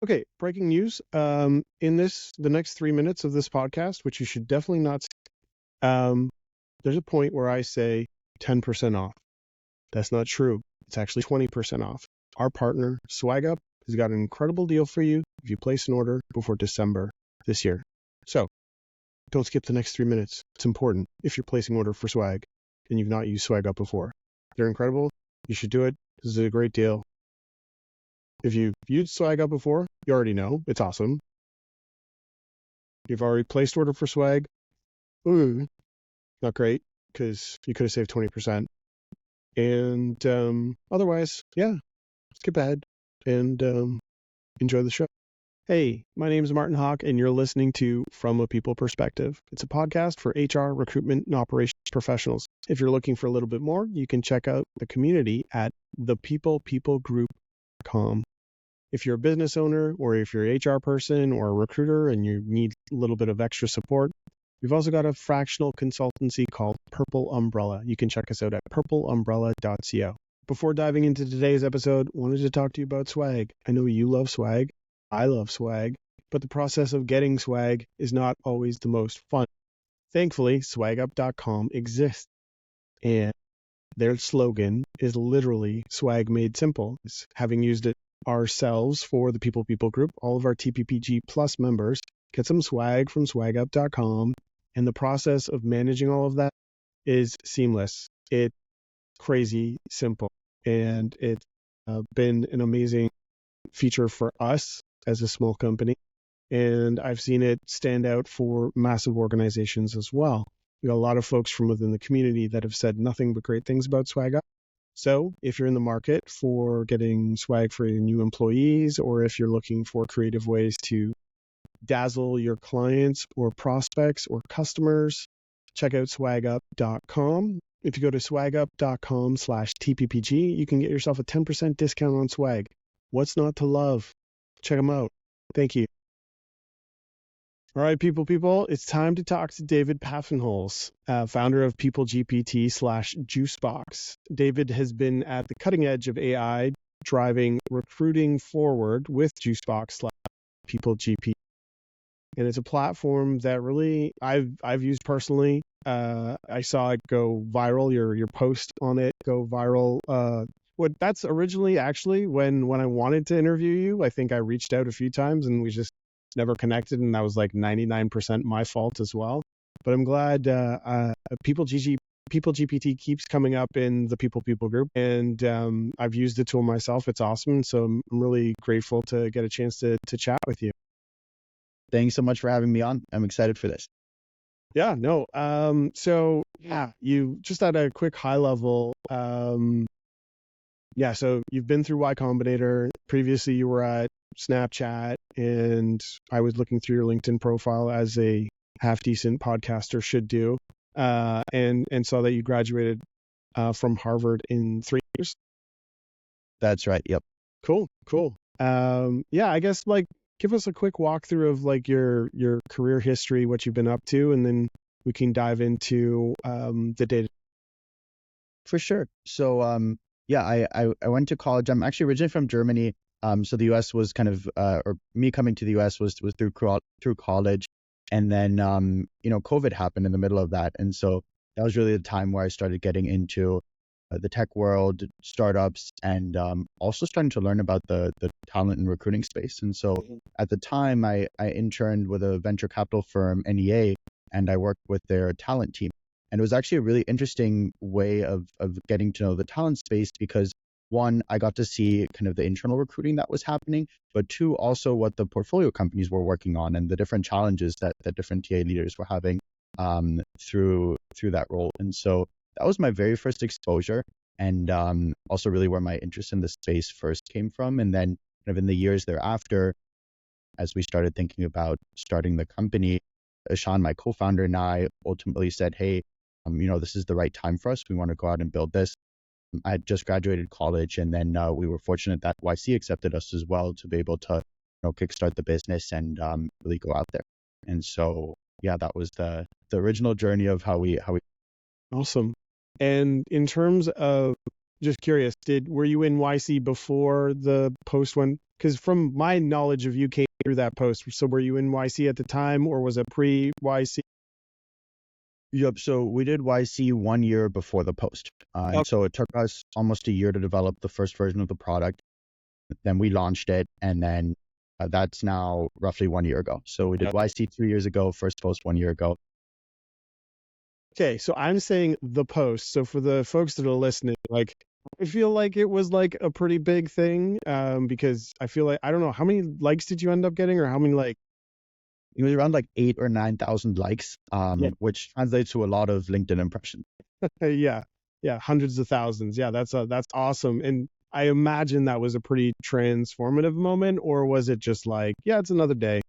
Okay, breaking news. In the next 3 minutes of this podcast, which you should definitely not there's a point where I say 10% off. That's not true. It's actually 20% off. Our partner, SwagUp, has got an incredible deal for you if you place an order before December this year. So don't skip the next 3 minutes. It's important if you're placing order for swag and you've not used SwagUp before. They're incredible. You should do it. This is a great deal. If you've used SwagUp before, you already know. It's awesome. If you've already placed order for swag, not great, because you could have saved 20%. And otherwise, skip ahead and enjoy the show. Hey, my name is Martin Hawk, and you're listening to From a People Perspective. It's a podcast for HR, recruitment, and operations professionals. If you're looking for a little bit more, you can check out the community at thepeoplegroup.com. If you're a business owner, or if you're an HR person or a recruiter and you need a little bit of extra support, we've also got a fractional consultancy called Purple Umbrella. You can check us out at purpleumbrella.co. Before diving into today's episode, I wanted to talk to you about swag. I know you love swag. I love swag. But the process of getting swag is not always the most fun. Thankfully, swagup.com exists. And their slogan is literally swag made simple. Having used it ourselves for the People Group, all of our TPPG Plus members get some swag from swagup.com, and the process of managing all of that is seamless. It's crazy simple, and it's been an amazing feature for us as a small company, and I've seen it stand out for massive organizations as well. We got a lot of folks from within the community that have said nothing but great things about SwagUp. So if you're in the market for getting swag for your new employees, or if you're looking for creative ways to dazzle your clients or prospects or customers, check out swagup.com. If you go to swagup.com/TPPG, you can get yourself a 10% discount on swag. What's not to love? Check them out. Thank you. All right, people, it's time to talk to David Paffenholz, founder of PeopleGPT/Juicebox. David has been at the cutting edge of AI, driving recruiting forward with Juicebox/PeopleGPT. And it's a platform that really I've used personally. I saw it go viral, your post on it go viral. That's originally actually when I wanted to interview you. I think I reached out a few times and we just never connected, and that was like 99% my fault as well. But I'm glad PeopleGPT keeps coming up in the People group, and I've used the tool myself. It's awesome. So I'm really grateful to get a chance to chat with you. Thanks so much for having me on. I'm excited for this. Yeah, no. So you just at a quick high level. So you've been through Y Combinator. Previously, you were at Snapchat, and I was looking through your LinkedIn profile as a half decent podcaster should do, and saw that you graduated from Harvard in 3 years. That's right. Yep. Cool. I guess give us a quick walkthrough of your career history, what you've been up to, and then we can dive into the data. For sure. So I went to college. I'm actually originally from Germany. So the U.S. was kind of, or me coming to the U.S. was through college, and then COVID happened in the middle of that, and so that was really the time where I started getting into the tech world, startups, and also starting to learn about the talent and recruiting space. And so at the time, I interned with a venture capital firm, NEA, and I worked with their talent team. And it was actually a really interesting way of getting to know the talent space because, one, I got to see kind of the internal recruiting that was happening, but two, also what the portfolio companies were working on and the different challenges that different TA leaders were having through that role. And so that was my very first exposure, and also really where my interest in the space first came from. And then kind of in the years thereafter, as we started thinking about starting the company, Sean, my co-founder, and I ultimately said, hey, this is the right time for us. We want to go out and build this. I had just graduated college, and then we were fortunate that YC accepted us as well to be able to kickstart the business and really go out there. And so, that was the original journey of how we. Awesome. And in terms of just curious, were you in YC before the post went? Because from my knowledge of you came through that post. So were you in YC at the time, or was it pre-YC? Yep. So we did YC 1 year before the post. Okay. And so it took us almost a year to develop the first version of the product. Then we launched it, and then that's now roughly 1 year ago. So we did YC 2 years ago, first post 1 year ago. Okay, so I'm saying the post. So for the folks that are listening, like I feel like it was like a pretty big thing, because I feel like I don't know how many likes did you end up getting, or how many like It was around like 8 or 9,000 likes, Yeah. which translates to a lot of LinkedIn impressions. yeah, hundreds of thousands. Yeah, that's awesome. And I imagine that was a pretty transformative moment, or was it just like, yeah, it's another day?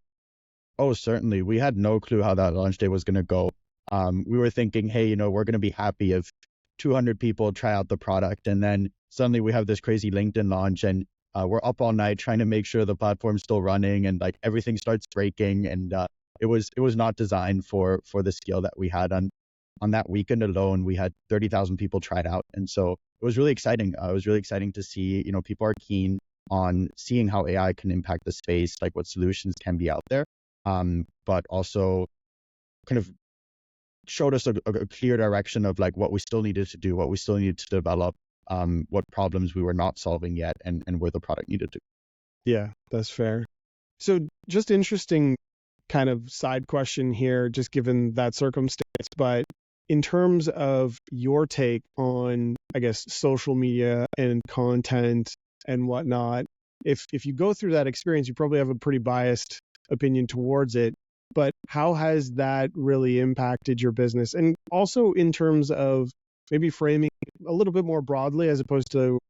Oh, certainly. We had no clue how that launch day was going to go. We were thinking, hey, we're going to be happy if 200 people try out the product. And then suddenly we have this crazy LinkedIn launch, and we're up all night trying to make sure the platform's still running, and like everything starts breaking. And it was not designed for the scale that we had. On that weekend alone, we had 30,000 people try it out. And so it was really exciting. It was really exciting to see, people are keen on seeing how AI can impact the space, like what solutions can be out there. But also kind of showed us a clear direction of like what we still needed to do, what we still needed to develop, what problems we were not solving yet, and where the product needed to. Yeah, that's fair. So just interesting kind of side question here, just given that circumstance, but in terms of your take on, I guess, social media and content and whatnot, if you go through that experience, you probably have a pretty biased opinion towards it, but how has that really impacted your business? And also in terms of maybe framing a little bit more broadly, as opposed to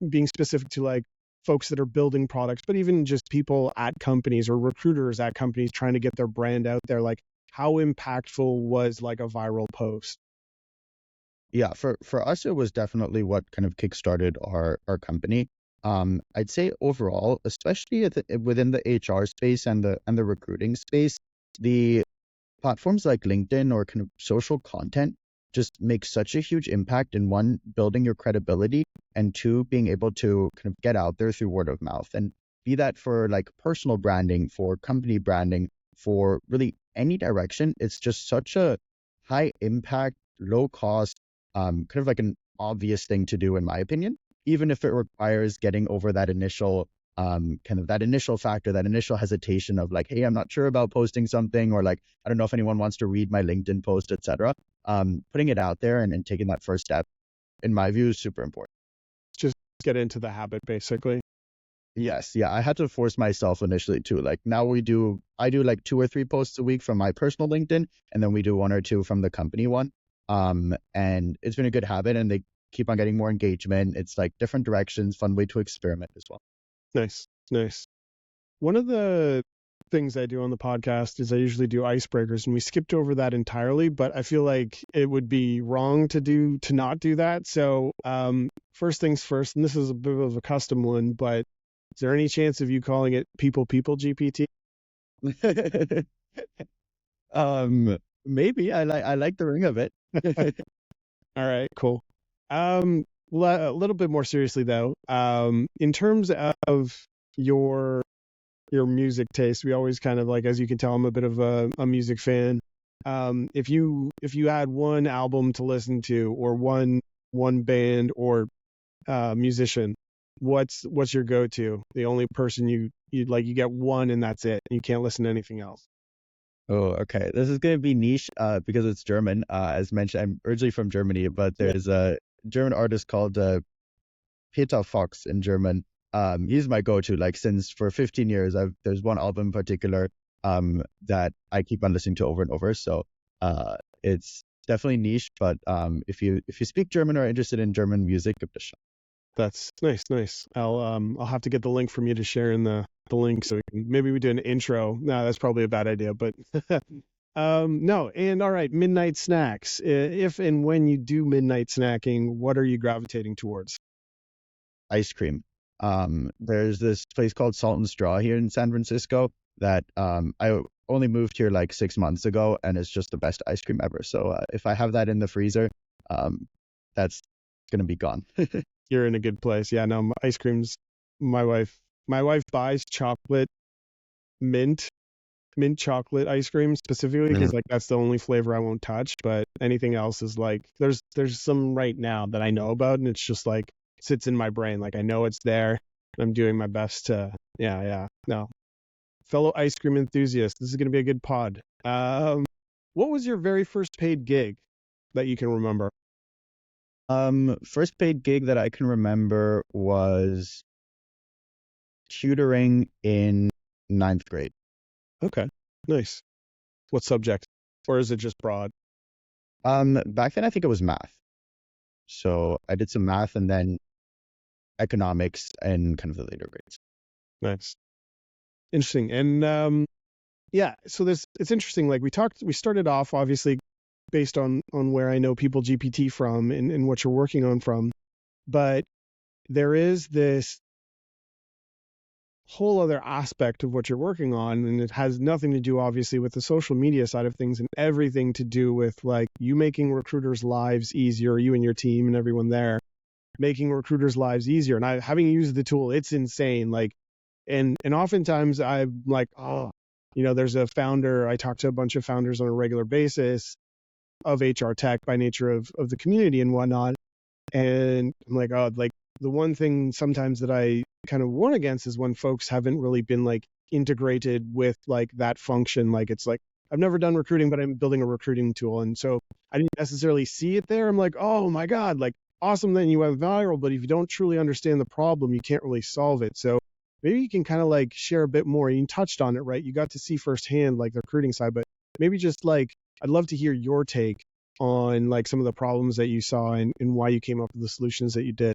being specific to like folks that are building products, but even just people at companies or recruiters at companies trying to get their brand out there, like how impactful was like a viral post? Yeah, for us, it was definitely what kind of kickstarted our company. I'd say overall, especially within the HR space and the recruiting space, the platforms like LinkedIn or kind of social content just make such a huge impact in, one, building your credibility, and two, being able to kind of get out there through word of mouth, and be that for like personal branding, for company branding, for really any direction. It's just such a high impact, low cost, kind of like an obvious thing to do, in my opinion, even if it requires getting over that initial that initial factor, that initial hesitation of like, hey, I'm not sure about posting something, or like, I don't know if anyone wants to read my LinkedIn post, etc. Putting it out there and taking that first step, in my view, is super important. Just get into the habit, basically. Yes, yeah, I had to force myself initially too. Like now I do like 2 or 3 posts a week from my personal LinkedIn, and then we do 1 or 2 from the company one. And it's been a good habit, and they keep on getting more engagement. It's like different directions, fun way to experiment as well. Nice. One of the things I do on the podcast is I usually do icebreakers, and we skipped over that entirely, but I feel like it would be wrong to not do that. So first things first, and this is a bit of a custom one, but is there any chance of you calling it PeopleGPT? Maybe I like the ring of it. All right, cool. A little bit more seriously though, in terms of your music taste, we always kind of like, as you can tell, I'm a bit of a music fan. If you had one album to listen to, or one band or musician, what's your go-to? The only person you like, you get one and that's it. You can't listen to anything else. Oh, okay. This is going to be niche because it's German. As mentioned, I'm originally from Germany, but there's a German artist called Peter Fox in German. He's my go-to. Like since for 15 years, there's one album in particular that I keep on listening to over and over. So it's definitely niche, but if you speak German or are interested in German music, give it a shot. That's nice. I'll have to get the link from you to share in the link, so maybe we do an intro. No, that's probably a bad idea, but no. And all right, midnight snacks. If and when you do midnight snacking, what are you gravitating towards? Ice cream. There's this place called Salt and Straw here in San Francisco that I only moved here like 6 months ago, and it's just the best ice cream ever. So if I have that in the freezer, that's gonna be gone. You're in a good place. Yeah, no, ice creams. My wife buys chocolate mint chocolate ice cream specifically because like that's the only flavor I won't touch. But anything else is like there's some right now that I know about, and it's just like sits in my brain. Like I know it's there. And I'm doing my best to no. Fellow ice cream enthusiast, this is gonna be a good pod. What was your very first paid gig that you can remember? First paid gig that I can remember was tutoring in ninth grade. Okay, nice. What subject? Or is it just broad? Back then I think it was math. So I did some math and then economics and kind of the later grades. Nice. Interesting. And yeah, so it's interesting. Like we started off obviously based on where I know PeopleGPT from and what you're working on from, but there is this whole other aspect of what you're working on, and it has nothing to do obviously with the social media side of things and everything to do with like you making recruiters' lives easier, you and your team and everyone there making recruiters' lives easier. And I having used the tool, it's insane. Like and oftentimes I'm like, oh, there's a founder, I talk to a bunch of founders on a regular basis of HR tech by nature of the community and whatnot. And I'm like, oh, like the one thing sometimes that I kind of warn against is when folks haven't really been like integrated with like that function. Like it's like, I've never done recruiting, but I'm building a recruiting tool. And so I didn't necessarily see it there. I'm like, oh my God, like awesome. Then you went viral, but if you don't truly understand the problem, you can't really solve it. So maybe you can kind of like share a bit more. You touched on it, right? You got to see firsthand like the recruiting side, but maybe just like, I'd love to hear your take on like some of the problems that you saw and why you came up with the solutions that you did.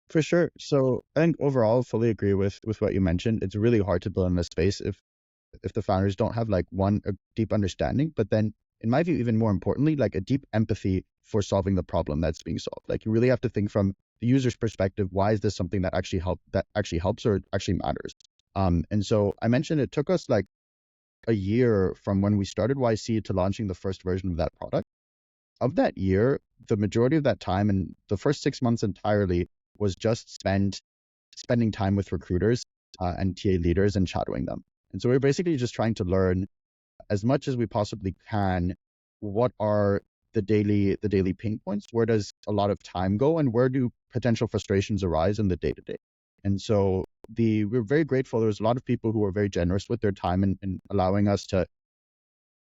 For sure. So I think overall, fully agree with what you mentioned. It's really hard to build in a space if the founders don't have like a deep understanding, but then in my view, even more importantly, like a deep empathy for solving the problem that's being solved. Like you really have to think from the user's perspective, why is this something that actually helps or actually matters? And so I mentioned it took us like a year from when we started YC to launching the first version of that product. Of that year, the majority of that time and the first 6 months entirely was just spending time with recruiters and TA leaders and shadowing them. And so we're basically just trying to learn as much as we possibly can what are the daily pain points, where does a lot of time go, and where do potential frustrations arise in the day-to-day. And so we're very grateful. There's a lot of people who were very generous with their time and allowing us to,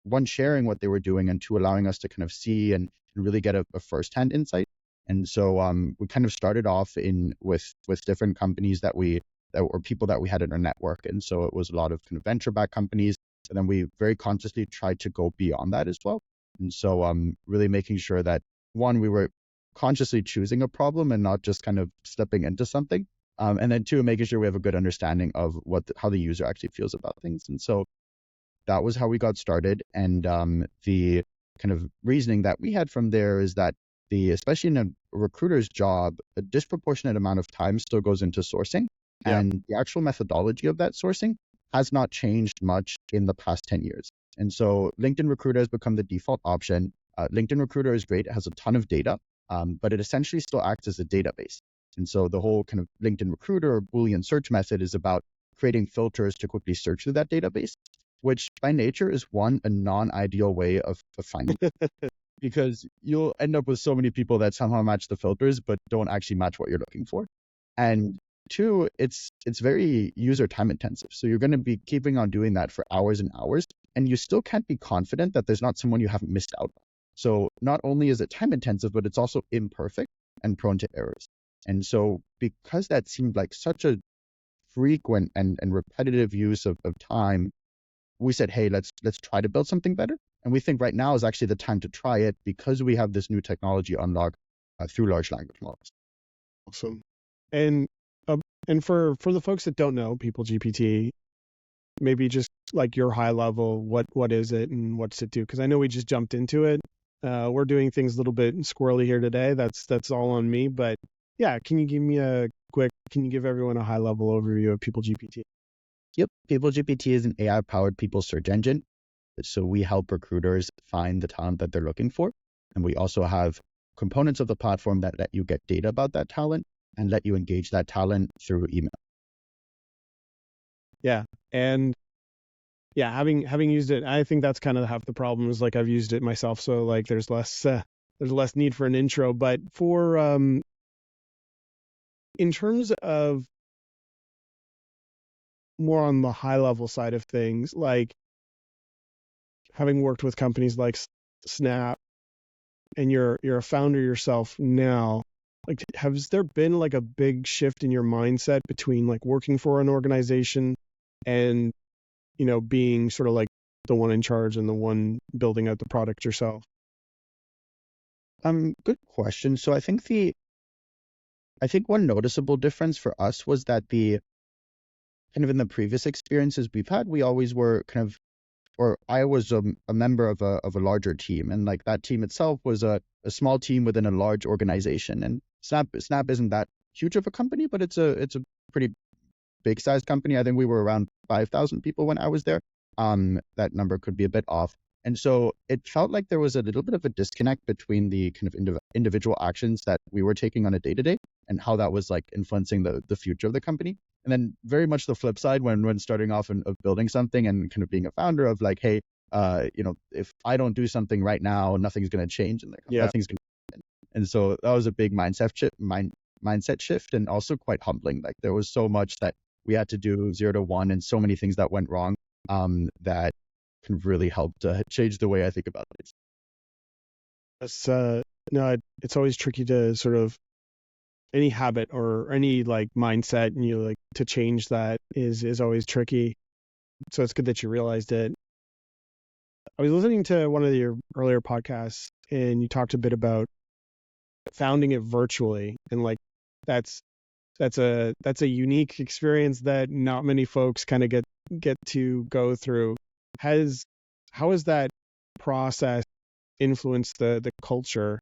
one, sharing what they were doing, and two, allowing us to kind of see and really get a firsthand insight. And so we kind of started off with different companies that were people that we had in our network. And so it was a lot of kind of venture-backed companies. And then we very consciously tried to go beyond that as well. And so really making sure that, one, we were consciously choosing a problem and not just kind of stepping into something. And then two, making sure we have a good understanding of how the user actually feels about things. And so that was how we got started. And the kind of reasoning that we had from there is that especially in a recruiter's job, a disproportionate amount of time still goes into sourcing. Yeah. And the actual methodology of that sourcing has not changed much in the past 10 years. And so LinkedIn Recruiter has become the default option. LinkedIn Recruiter is great. It has a ton of data, but it essentially still acts as a database. And so the whole kind of LinkedIn Recruiter or Boolean search method is about creating filters to quickly search through that database, which by nature is, one, a non-ideal way of finding because you'll end up with so many people that somehow match the filters but don't actually match what you're looking for. And two, it's very user time intensive. So you're going to be keeping on doing that for hours and hours, and you still can't be confident that there's not someone you haven't missed out on. So not only is it time intensive, but it's also imperfect and prone to errors. And so because that seemed like such a frequent and repetitive use of time, we said, hey, let's try to build something better. And we think right now is actually the time to try it because we have this new technology unlocked through large language models. Awesome. And for the folks that don't know PeopleGPT, maybe just like your high level, what is it and what's it do? Because I know we just jumped into it. We're doing things a little bit squirrely here today. That's all on me. But yeah, can you give everyone a high level overview of PeopleGPT? Yep. PeopleGPT is an AI-powered people search engine. So we help recruiters find the talent that they're looking for. And we also have components of the platform that let you get data about that talent and let you engage that talent through email. Yeah. And yeah, having used it, I think that's kind of half the problem is like I've used it myself. So like there's less need for an intro, but for, in terms of more on the high level side of things, like having worked with companies like Snap, and you're a founder yourself now, like has there been like a big shift in your mindset between like working for an organization and, you know, being sort of like the one in charge and the one building out the product yourself? Good question. So I think one noticeable difference for us was that the kind of in the previous experiences we've had, we always were kind of, or I was a member of a larger team, and like that team itself was a small team within a large organization. And Snap isn't that huge of a company, but it's a pretty big sized company. I think we were around 5,000 people when I was there. That number could be a bit off. And so it felt like there was a little bit of a disconnect between the kind of individual actions that we were taking on a day to day and how that was like influencing the future of the company. And then very much the flip side when starting off of building something and kind of being a founder of like, hey, if I don't do something right now, nothing's going to change and like, nothing's going to. And so that was a big mindset shift, and also quite humbling. Like there was so much that we had to do 0 to 1 and so many things that went wrong that can really help to change the way I think about it. It's no, it's always tricky to sort of any habit or any like mindset, and you like to change that is always tricky. So it's good that you realized it. I was listening to one of your earlier podcasts, and you talked a bit about founding it virtually, and like that's a unique experience that not many folks kind of get to go through. How has that process influenced the culture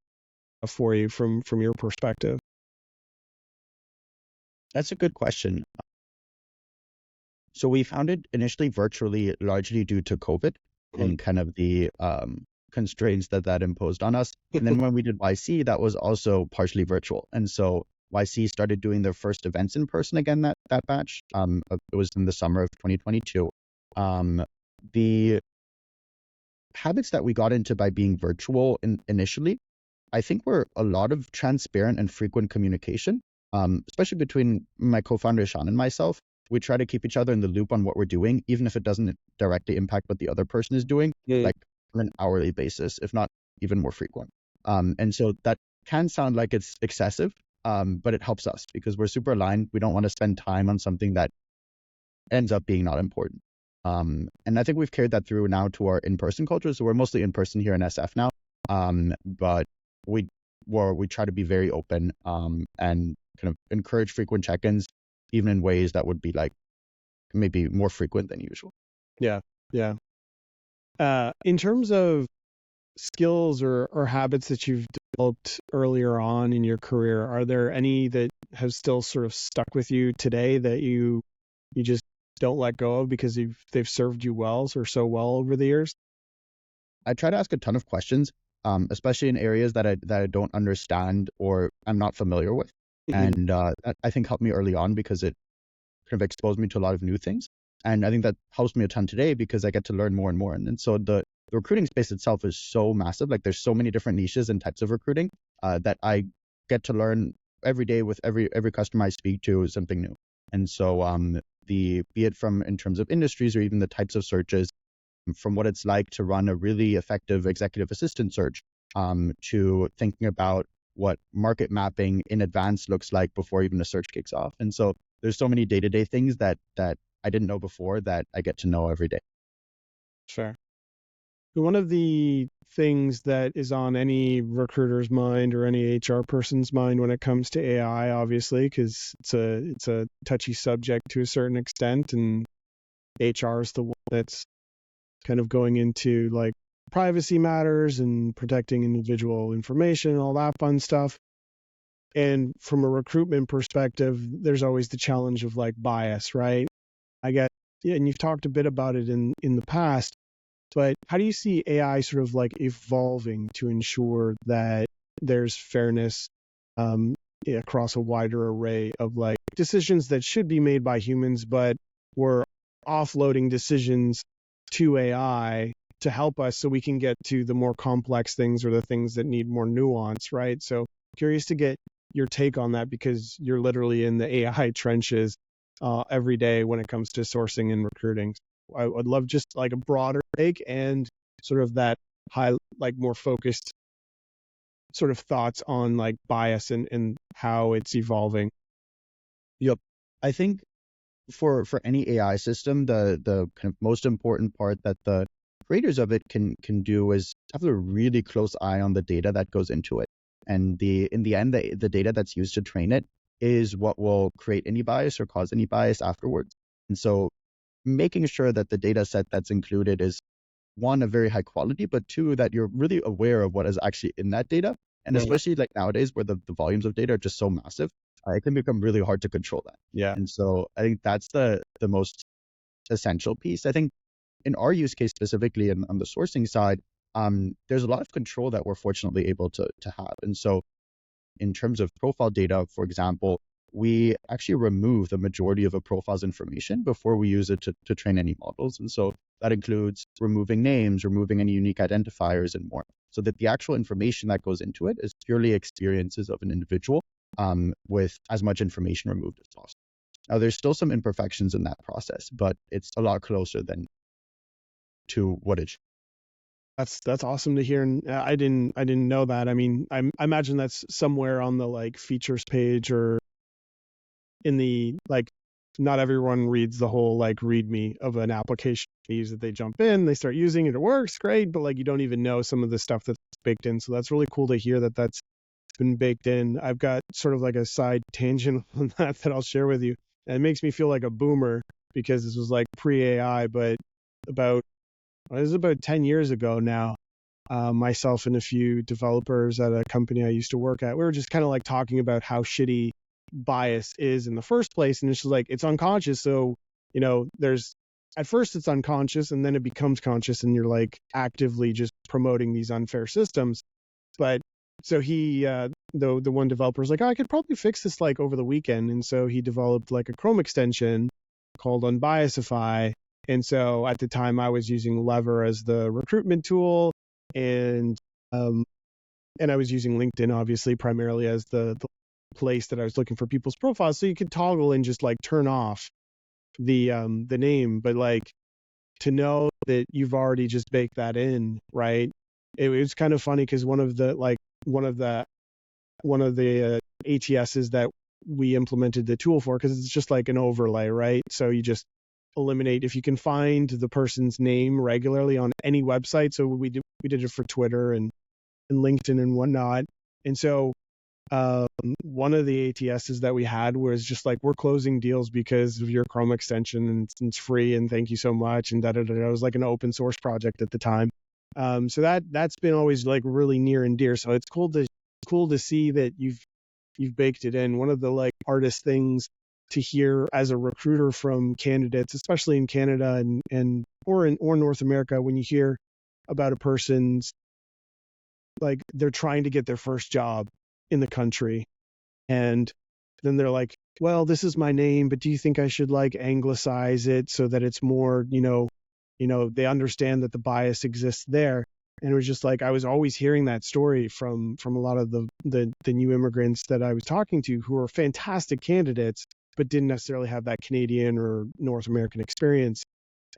for you from your perspective? That's a good question. So we founded initially virtually, largely due to COVID and kind of the constraints that imposed on us. And then when we did YC, that was also partially virtual. And so YC started doing their first events in person again that batch. It was in the summer of 2022. The habits that we got into by being virtual initially, I think, were a lot of transparent and frequent communication, especially between my co-founder Sean and myself. We try to keep each other in the loop on what we're doing, even if it doesn't directly impact what the other person is doing, like on an hourly basis, if not even more frequent. And so that can sound like it's excessive, but it helps us because we're super aligned. We don't want to spend time on something that ends up being not important. And I think we've carried that through now to our in-person culture. So we're mostly in person here in SF now, but we try to be very open and kind of encourage frequent check-ins, even in ways that would be like maybe more frequent than usual. Yeah. In terms of skills or habits that you've developed earlier on in your career, are there any that have still sort of stuck with you today that you just don't let go of because they've served you well or so well over the years? I try to ask a ton of questions, especially in areas that I don't understand or I'm not familiar with. And I think helped me early on because it kind of exposed me to a lot of new things. And I think that helps me a ton today because I get to learn more and more. And so the recruiting space itself is so massive. Like there's so many different niches and types of recruiting that I get to learn every day with every customer I speak to is something new. And so be it from in terms of industries or even the types of searches, from what it's like to run a really effective executive assistant search to thinking about what market mapping in advance looks like before even the search kicks off. And so there's so many day-to-day things that I didn't know before that I get to know every day. Sure. One of the things that is on any recruiter's mind or any HR person's mind when it comes to AI, obviously, because it's a touchy subject to a certain extent, and HR is the one that's kind of going into like privacy matters and protecting individual information and all that fun stuff. And from a recruitment perspective, there's always the challenge of like bias, right? I guess, yeah, and you've talked a bit about it in the past, but how do you see AI sort of like evolving to ensure that there's fairness across a wider array of like decisions that should be made by humans, but we're offloading decisions to AI to help us so we can get to the more complex things or the things that need more nuance, right? So curious to get your take on that because you're literally in the AI trenches every day when it comes to sourcing and recruiting. I would love just like a broader take and sort of that high, like more focused sort of thoughts on like bias and how it's evolving. Yep. I think for any AI system, the kind of most important part that the creators of it can do is have a really close eye on the data that goes into it. And in the end, the data that's used to train it is what will create any bias or cause any bias afterwards. And so making sure that the data set that's included is one, of very high quality, but two, that you're really aware of what is actually in that data. And Right. especially like nowadays where the volumes of data are just so massive, it can become really hard to control that. Yeah. And so I think that's the most essential piece. I think in our use case specifically and on the sourcing side, there's a lot of control that we're fortunately able to have. And so in terms of profile data, for example, we actually remove the majority of a profile's information before we use it to train any models. And so that includes removing names, removing any unique identifiers and more, so that the actual information that goes into it is purely experiences of an individual with as much information removed as possible. Now, there's still some imperfections in that process, but it's a lot closer than to what it should. That's awesome to hear, and I didn't know that. I mean, I imagine that's somewhere on the like features page or in the like. Not everyone reads the whole like README of an application. They use it, they jump in, they start using it, it works great, but like you don't even know some of the stuff that's baked in. So that's really cool to hear that that's been baked in. I've got sort of like a side tangent on that I'll share with you, and it makes me feel like a boomer because this was like pre-AI, but about it was about 10 years ago now. Myself and a few developers at a company I used to work at, we were just kind of like talking about how shitty bias is in the first place. And it's just like, it's unconscious. So, there's at first it's unconscious and then it becomes conscious and you're like actively just promoting these unfair systems. But so he, the one developer was like, oh, I could probably fix this like over the weekend. And so he developed like a Chrome extension called Unbiasify. And so at the time I was using Lever as the recruitment tool, and I was using LinkedIn obviously primarily as the place that I was looking for people's profiles. So you could toggle and just like turn off the name, but like to know that you've already just baked that in, right? It was kind of funny because one of the ATSs that we implemented the tool for, because it's just like an overlay, right? So you just eliminate if you can find the person's name regularly on any website. So we did it for Twitter and LinkedIn and whatnot. And so one of the ATSs that we had was just like, we're closing deals because of your Chrome extension and it's free and thank you so much. And It was like an open source project at the time. So that's been always like really near and dear. So it's cool to see that you've baked it in. One of the like hardest things to hear as a recruiter from candidates, especially in Canada or North America, when you hear about a person's like they're trying to get their first job in the country, and then they're like, well, this is my name, but do you think I should like anglicize it so that it's more, they understand that the bias exists there. And it was just like I was always hearing that story from a lot of the new immigrants that I was talking to who were fantastic candidates but didn't necessarily have that Canadian or North American experience.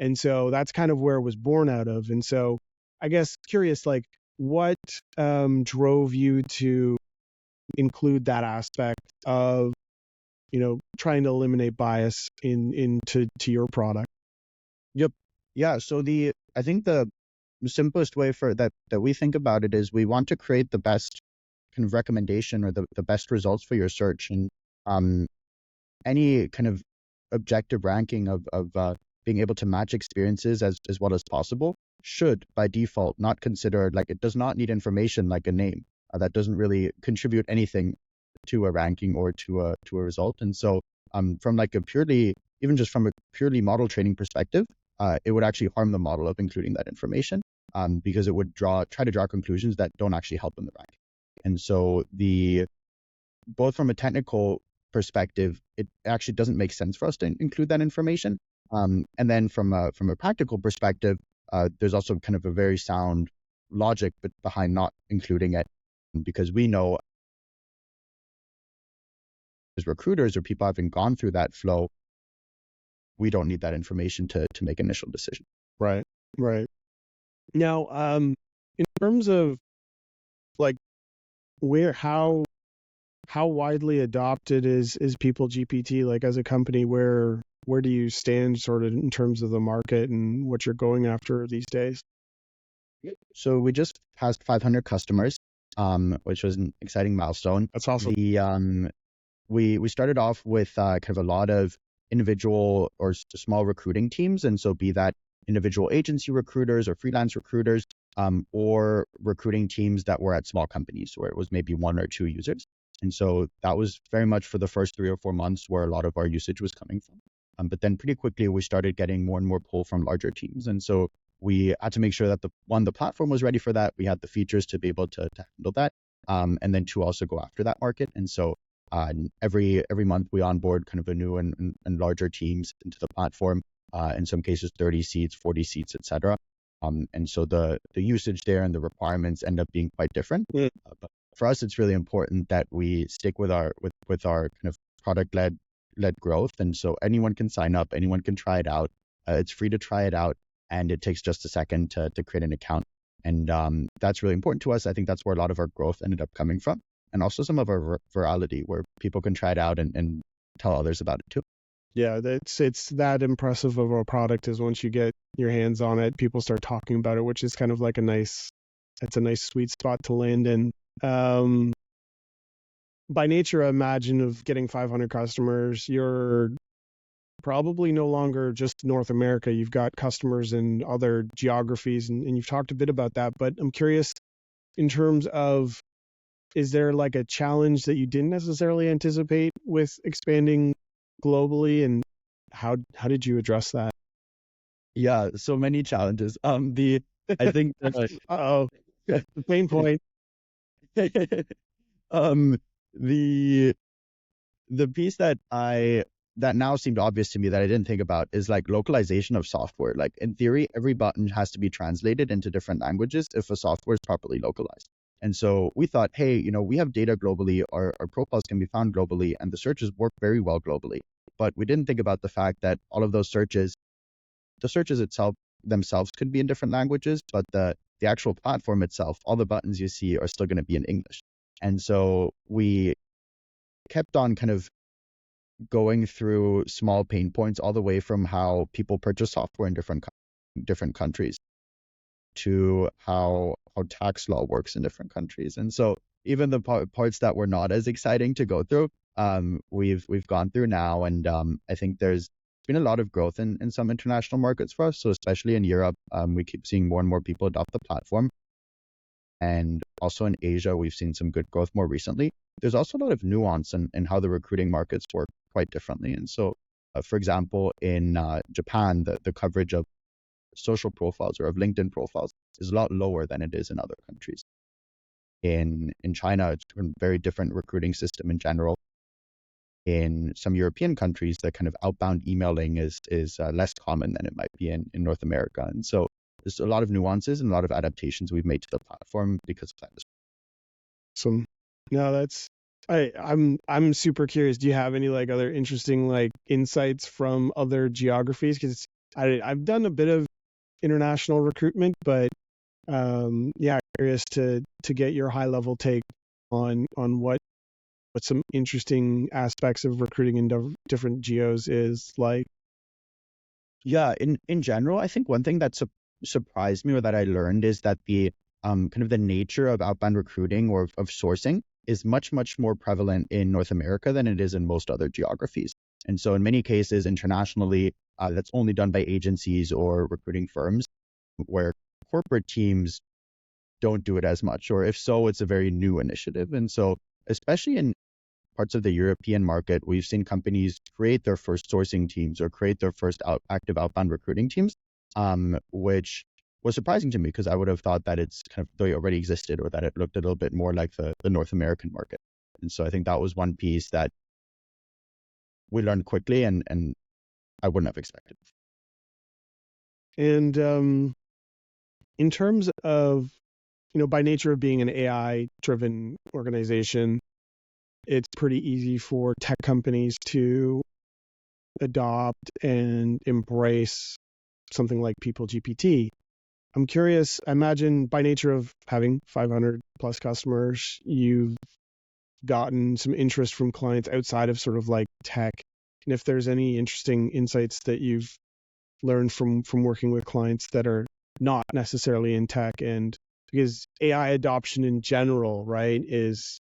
And so that's kind of where it was born out of. And so I guess curious, like what drove you to include that aspect of, trying to eliminate bias into your product? Yep. Yeah. So I think the simplest way for that we think about it is we want to create the best kind of recommendation or the best results for your search. And any kind of objective ranking of being able to match experiences as well as possible should by default not consider, like, it does not need information like a name that doesn't really contribute anything to a ranking or to a result. And so from like a purely model training perspective, it would actually harm the model of including that information because it would try to draw conclusions that don't actually help in the ranking. And so both from a technical perspective, it actually doesn't make sense for us to include that information. And then from a practical perspective, there's also kind of a very sound logic behind not including it, because we know as recruiters or people having gone through that flow, we don't need that information to make initial decisions. Right. Now, in terms of like how widely adopted is PeopleGPT, like as a company, where do you stand sort of in terms of the market and what you're going after these days? So we just passed 500 customers, which was an exciting milestone. That's awesome. We started off with kind of a lot of individual or small recruiting teams, and so be that individual agency recruiters or freelance recruiters, or recruiting teams that were at small companies where it was maybe 1 or 2 users. And so that was very much for the first 3 or 4 months where a lot of our usage was coming from. But then pretty quickly we started getting more and more pull from larger teams, and so we had to make sure that the platform was ready for that. We had the features to be able to handle that, and then to also go after that market. And so every month we onboard kind of a new and larger teams into the platform. In some cases 30 seats, 40 seats, etc. And so the usage there and the requirements end up being quite different. But for us, it's really important that we stick with our kind of product led growth. And so anyone can sign up, anyone can try it out. It's free to try it out, and it takes just a second to create an account. And that's really important to us. I think that's where a lot of our growth ended up coming from, and also some of our virality, where people can try it out and tell others about it too. Yeah, it's that impressive of a product is once you get your hands on it, people start talking about it, which is kind of like it's a nice sweet spot to land in. By nature, I imagine, of getting 500 customers, you're probably no longer just North America. You've got customers in other geographies, and you've talked a bit about that, but I'm curious in terms of, is there like a challenge that you didn't necessarily anticipate with expanding globally, and how did you address that? Yeah, so many challenges. I think Uh-oh, the pain point. the piece that now seemed obvious to me that I didn't think about is like localization of software. Like in theory, every button has to be translated into different languages if a software is properly localized. And so we thought, hey, we have data globally, our profiles can be found globally, and the searches work very well globally. But we didn't think about the fact that all of those searches, the searches themselves could be in different languages, but the actual platform itself, all the buttons you see are still going to be in English. And so we kept on kind of going through small pain points, all the way from how people purchase software in different countries to how tax law works in different countries. And so even the parts that were not as exciting to go through, we've gone through now. And I think there's been a lot of growth in some international markets for us. So especially in Europe, we keep seeing more and more people adopt the platform. And also in Asia, we've seen some good growth more recently. There's also a lot of nuance in how the recruiting markets work quite differently. And so, for example, in Japan, the coverage of social profiles or of LinkedIn profiles is a lot lower than it is in other countries. In China, it's a very different recruiting system in general. In some European countries, the kind of outbound emailing is less common than it might be in North America. And so there's a lot of nuances and a lot of adaptations we've made to the platform because of that. So, no, I'm super curious. Do you have any like other interesting like insights from other geographies? Because I've done a bit of international recruitment, but yeah, curious to get your high level take on what some interesting aspects of recruiting in different geos is like. Yeah, in general, I think one thing that surprised me or that I learned is that the kind of the nature of outbound recruiting or of sourcing is much more prevalent in North America than it is in most other geographies. And so in many cases internationally, that's only done by agencies or recruiting firms, where corporate teams don't do it as much, or if so, it's a very new initiative. And so especially in parts of the European market, we've seen companies create their first sourcing teams or create their first active outbound recruiting teams, which was surprising to me because I would have thought that it's kind of they already existed or that it looked a little bit more like the North American market. And so I think that was one piece that we learned quickly and I wouldn't have expected. And in terms of, by nature of being an AI-driven organization, it's pretty easy for tech companies to adopt and embrace something like PeopleGPT. I'm curious, I imagine by nature of having 500 plus customers, you've gotten some interest from clients outside of sort of like tech. And if there's any interesting insights that you've learned from working with clients that are not necessarily in tech, and because AI adoption in general, right, is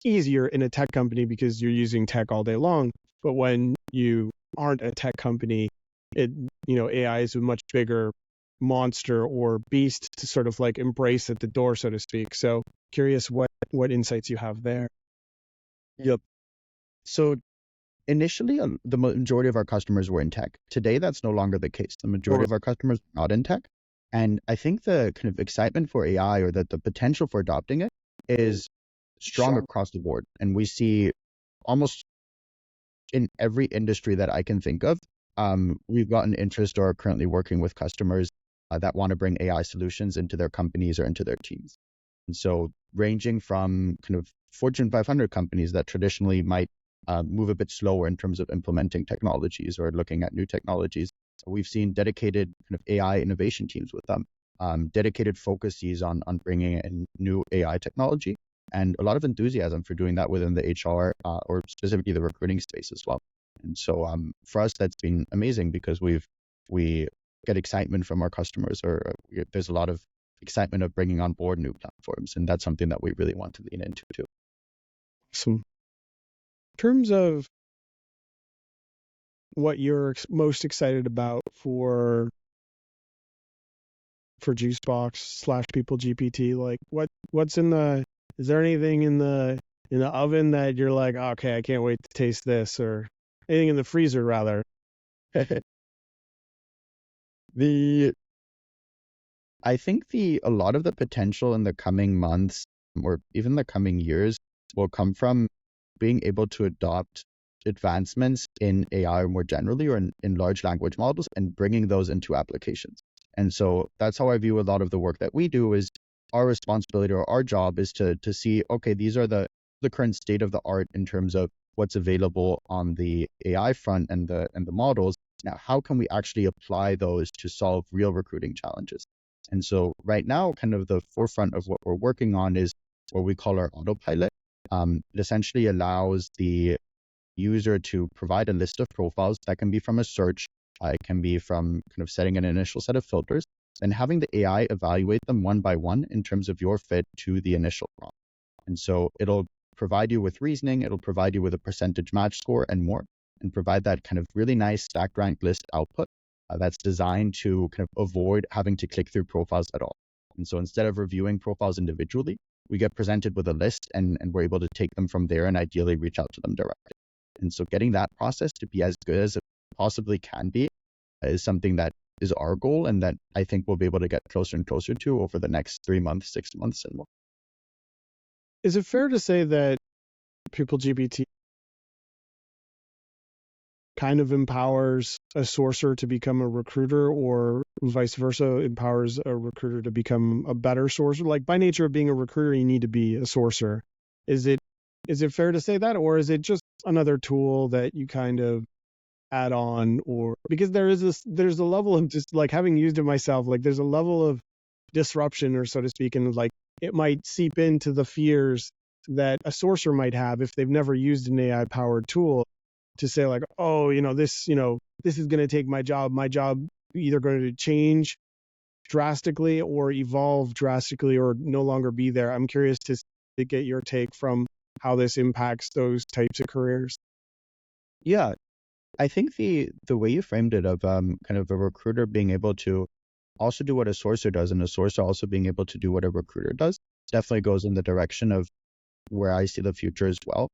easier in a tech company because you're using tech all day long. But when you aren't a tech company, AI is a much bigger monster or beast to sort of like embrace at the door, so to speak. So curious what insights you have there. Yep. So initially, the majority of our customers were in tech. Today, that's no longer the case. The majority of our customers are not in tech. And I think the kind of excitement for AI or that the potential for adopting it is strong across the board. And we see almost in every industry that I can think of, we've gotten interest or are currently working with customers that want to bring AI solutions into their companies or into their teams. And so ranging from kind of Fortune 500 companies that traditionally might move a bit slower in terms of implementing technologies or looking at new technologies. We've seen dedicated kind of AI innovation teams with them, dedicated focuses on bringing in new AI technology, and a lot of enthusiasm for doing that within the HR or specifically the recruiting space as well. And so for us, that's been amazing because we get excitement from our customers, or there's a lot of excitement of bringing on board new platforms, and that's something that we really want to lean into too. Awesome. In terms of what you're most excited about for Juicebox / PeopleGPT, like what's is there anything in the oven that you're like, okay, I can't wait to taste this, or anything in the freezer rather? I think a lot of the potential in the coming months or even the coming years will come from being able to adopt advancements in AI more generally or in large language models and bringing those into applications. And so that's how I view a lot of the work that we do is our responsibility or our job is to see, okay, these are the current state of the art in terms of what's available on the AI front and the models. Now, how can we actually apply those to solve real recruiting challenges? And so right now, kind of the forefront of what we're working on is what we call our autopilot. It essentially allows the user to provide a list of profiles that can be from a search, it can be from kind of setting an initial set of filters, and having the AI evaluate them one by one in terms of your fit to the initial prompt. And so it'll provide you with reasoning, it'll provide you with a percentage match score and more, and provide that kind of really nice stacked rank list output that's designed to kind of avoid having to click through profiles at all. And so instead of reviewing profiles individually, we get presented with a list and we're able to take them from there and ideally reach out to them directly. And so getting that process to be as good as it possibly can be is something that is our goal and that I think we'll be able to get closer and closer to over the next 3 months, 6 months and more. Is it fair to say that PeopleGPT kind of empowers a sourcer to become a recruiter, or vice versa, empowers a recruiter to become a better sourcer? Like by nature of being a recruiter, you need to be a sourcer. Is it fair to say that, or is it just another tool that you kind of add on? Or because there's a level of just like having used it myself, like there's a level of disruption, or so to speak, and like it might seep into the fears that a sourcer might have if they've never used an AI powered tool, to say like, oh, this is going to take my job either going to change drastically or evolve drastically or no longer be there. I'm curious to get your take from how this impacts those types of careers. Yeah, I think the way you framed it of kind of a recruiter being able to also do what a sourcer does and a sourcer also being able to do what a recruiter does definitely goes in the direction of where I see the future as well.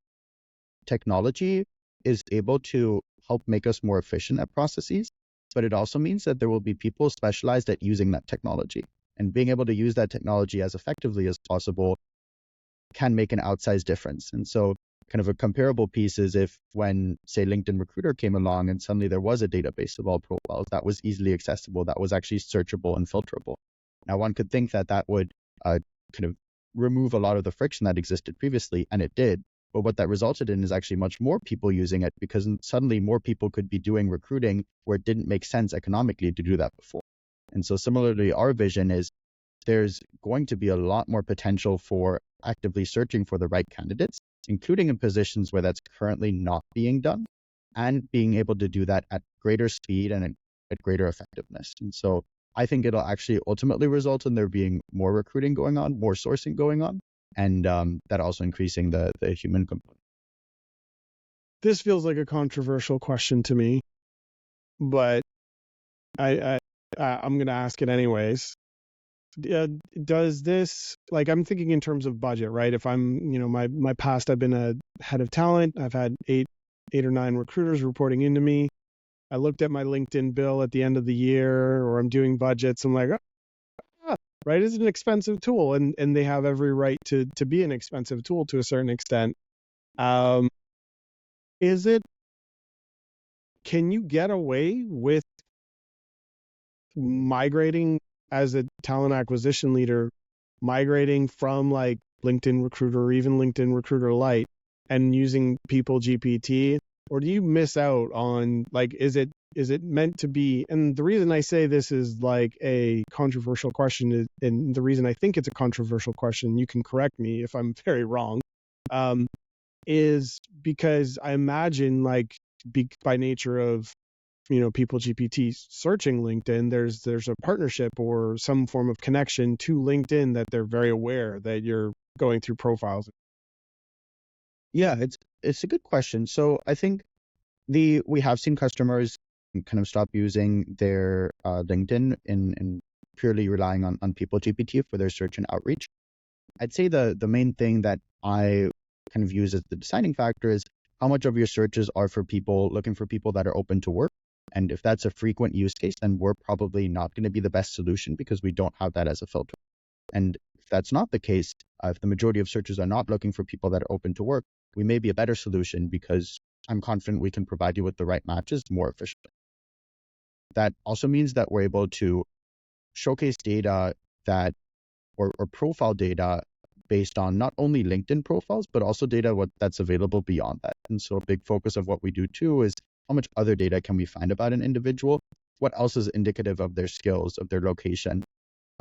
Technology is able to help make us more efficient at processes. but it also means that there will be people specialized at using that technology. And being able to use that technology as effectively as possible can make an outsized difference. And so kind of a comparable piece is if when, say, LinkedIn Recruiter came along and suddenly there was a database of all profiles that was easily accessible, that was actually searchable and filterable. Now, one could think that that would kind of remove a lot of the friction that existed previously, and it did. But what that resulted in is actually much more people using it, because suddenly more people could be doing recruiting where it didn't make sense economically to do that before. And so similarly, our vision is there's going to be a lot more potential for actively searching for the right candidates, including in positions where that's currently not being done, and being able to do that at greater speed and at greater effectiveness. And so I think it'll actually ultimately result in there being more recruiting going on, more sourcing going on, and that also increasing the human component. This feels like a controversial question to me, but I'm going to ask it anyways. Does this, like, I'm thinking in terms of budget, right? If I'm, my past, I've been a head of talent. I've had eight or nine recruiters reporting into me. I looked at my LinkedIn bill at the end of the year, or I'm doing budgets. I'm like, right? It's an expensive tool, and they have every right to be an expensive tool to a certain extent. Can you get away with migrating as a talent acquisition leader, migrating from like LinkedIn Recruiter or even LinkedIn Recruiter Lite and using PeopleGPT? Or do you miss out on, like, is it meant to be? And the reason I say this is like a controversial question, and the reason I think it's a controversial question, you can correct me if I'm very wrong, is because I imagine, like, by nature of PeopleGPT searching LinkedIn, there's a partnership or some form of connection to LinkedIn that they're very aware that you're going through profiles. Yeah, it's a good question. So I think we have seen customers kind of stop using their LinkedIn and purely relying on PeopleGPT for their search and outreach. I'd say the main thing that I kind of use as the deciding factor is how much of your searches are for people looking for people that are open to work. And if that's a frequent use case, then we're probably not going to be the best solution because we don't have that as a filter. And if that's not the case, if the majority of searches are not looking for people that are open to work, we may be a better solution because I'm confident we can provide you with the right matches more efficiently. That also means that we're able to showcase data or profile data based on not only LinkedIn profiles, but also data that's available beyond that. And so a big focus of what we do too is how much other data can we find about an individual? What else is indicative of their skills, of their location,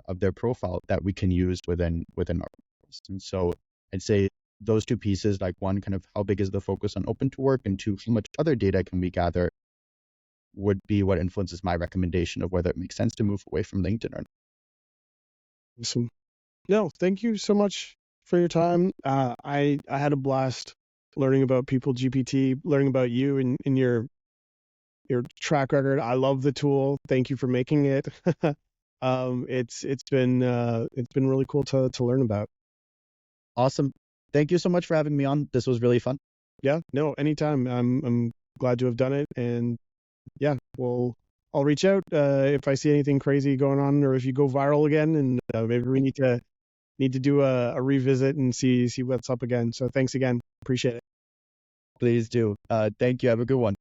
of their profile that we can use within our profiles? And so I'd say those two pieces, like one, kind of how big is the focus on open to work, and two, how much other data can we gather, would be what influences my recommendation of whether it makes sense to move away from LinkedIn or not. Awesome. No, thank you so much for your time. I had a blast learning about PeopleGPT, learning about you and your track record. I love the tool. Thank you for making it. It's been really cool to learn about. Awesome. Thank you so much for having me on. This was really fun. Yeah, no, anytime. I'm glad to have done it, and yeah, I'll reach out if I see anything crazy going on, or if you go viral again, and maybe we need to do a revisit and see what's up again. So thanks again. Appreciate it. Please do. Thank you. Have a good one.